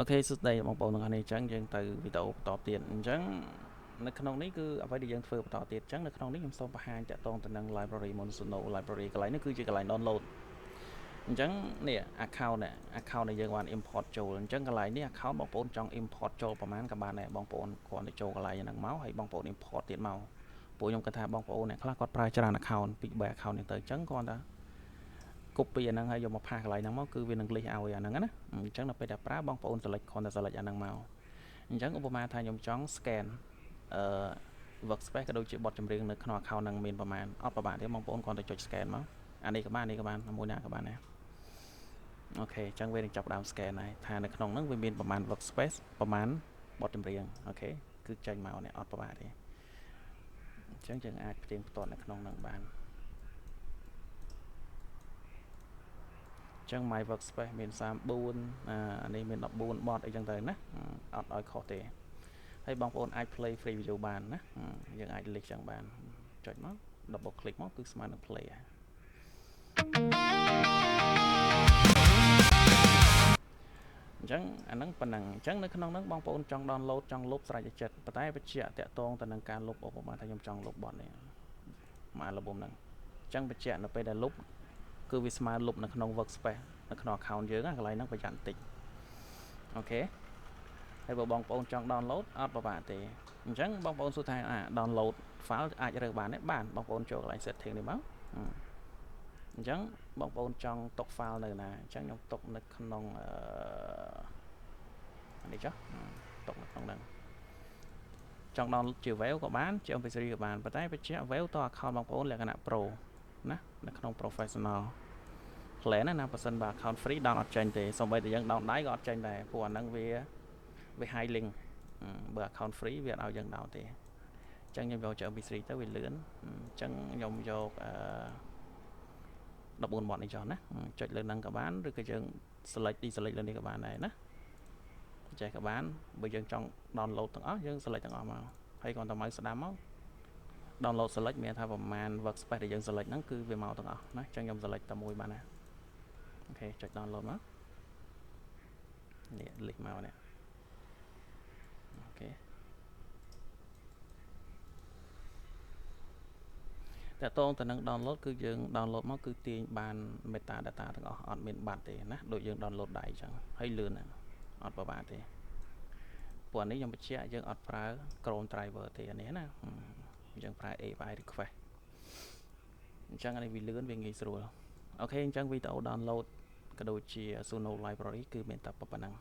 អូខេសួស្តីបងប្អូនទាំងអស់នេះអញ្ចឹងយើងទៅវីដេអូបន្តទៀតអញ្ចឹងនៅក្នុងនេះគឺអ្វីដែលយើងធ្វើបន្តទៀតអញ្ចឹងនៅក្នុងនេះខ្ញុំសូមបង្ហាញតាក់ទងទៅនឹង library Monsuno library កន្លែងនេះគឺជាកន្លែង download អញ្ចឹងនេះ account ដែលយើងបាន import ចូលអញ្ចឹងកន្លែងនេះ account បងប្អូនចង់ import ចូលប្រហែលក៏បានដែរបងប្អូនគ្រាន់តែចូលកន្លែងហ្នឹងមកហើយបងប្អូន import ទៀតមកពួកខ្ញុំគិតថាបងប្អូនអ្នកខ្លះគាត់ប្រើច្រើន account ពី3 account ហ្នឹងទៅអញ្ចឹងគ្រាន់តែ copy អាហ្នឹងហើយយកមកផាសកន្លែងហ្នឹងមកគឺវានឹង list ឲ្យអាហ្នឹងណាអញ្ចឹងដល់ពេលតែប្រើបងប្អូន select គ្រាន់តែ select អាហ្នឹងមកអញ្ចឹងឧបមាថាខ្ញុំចង់ scan workspace ក៏ដូចជាបទចម្រៀងនៅក្នុង account ហ្នឹងមានប្រហែលអត់ប្រហែលទេបងប្អូនគ្រាន់តែចុច scan មកអានេះក៏បានមួយណាក៏បានដែរអូខេអញ្ចឹងវានឹងចាប់ដើម scan ហើយថានៅក្នុងហ្នឹងវាមានប្រហែល workspace ប្រហែលបទចម្រៀងអូខេគឺចេញមកនេះអត់ប្រហែលទេអញ្ចឹងយើងអាចផ្ទៀងផ្ទាត់នៅក្នុងហ្នឹងបានចឹង my workspace មាន34អានេះមាន14 bot អីចឹងទៅណាអត់ឲ្យខុសទេហើយបងប្អូនអាច play free view បានណាយើងអាច list ចឹងបានចុចមក double click មកគឺស្មើនឹង play អញ្ចឹងអាហ្នឹងប៉ុណ្ណឹងអញ្ចឹងនៅក្នុងហ្នឹងបងប្អូនចង់ download ចង់លុបស្រេចតែចិត្តប៉ុន្តែបញ្ជាក់តាក់ទងទៅនឹងការលុបឧបមាថាខ្ញុំចង់លុប bot នេះមកអាល់ប៊ុមហ្នឹងអញ្ចឹងបញ្ជាក់នៅពេលដែលលុបគឺវាស្មើលុបនៅក្នុង workspace នៅក្នុង account យើងកន្លែងហ្នឹងប្រយ័ត្នតិចអូខេហើយបើបងប្អូនចង់ download អត់ពិបាកទេអញ្ចឹងបងប្អូនសួរថាdownload file អាចរើសបានទេបានបងប្អូនចូលកន្លែង setting នេះមកអញ្ចឹងបងប្អូនចង់ទុក file នៅណាអញ្ចឹងខ្ញុំទុកនៅក្នុងអានេះចុះទុកនៅក្នុងហ្នឹងចង់ download ជា web ក៏បានជា MP3 ក៏បានប៉ុន្តែបញ្ជាក់ web ទៅ account បងប្អូនលក្ខណៈ pro ណានៅក្នុង professional plan ណាបើសិនបើ account free down អត់ចេញទេសូម្បីតែយើង down ដៃក៏អត់ចេញដែរព្រោះអាហ្នឹងវា high link បើ account free វាអត់ឲ្យយើង down ទេអញ្ចឹងខ្ញុំយកជា MP3 ទៅវាលឿនអញ្ចឹងខ្ញុំយក14 bot នេះចុះណាចុចលើហ្នឹងក៏បានឬក៏យើង select លើនេះក៏បានដែរណាចេះក៏បានបើយើងចង់ download ទាំងអស់យើង select ទាំងអស់មកហើយគ្រាន់តែមកស្ដាំមក download select មានថាប្រមាណ workspace ដែលយើង select ហ្នឹងគឺវាមកទាំងអស់ណាអញ្ចឹងខ្ញុំ select តែមួយបានណាអូខេចុច download មកនេះ link មកនេះអូខេតែតងទៅនឹង download គឺយើង download មកគឺទាញបាន metadata ទាំងអស់អត់មានបាត់ទេណាដូចយើង download ដៃអញ្ចឹងហើយលឿនណាអត់ពិបាកទេព្រោះនេះខ្ញុំបញ្ជាក់យើងអត់ប្រើ Chrome driver ទេអានេះណាយើងប្រើ API request អញ្ចឹងអានេះវាលឿនវាងាយស្រួលអូខេអញ្ចឹងវីដេអូ download ក៏ដូចជា Suno library គឺមានតែប៉ុណ្ណឹង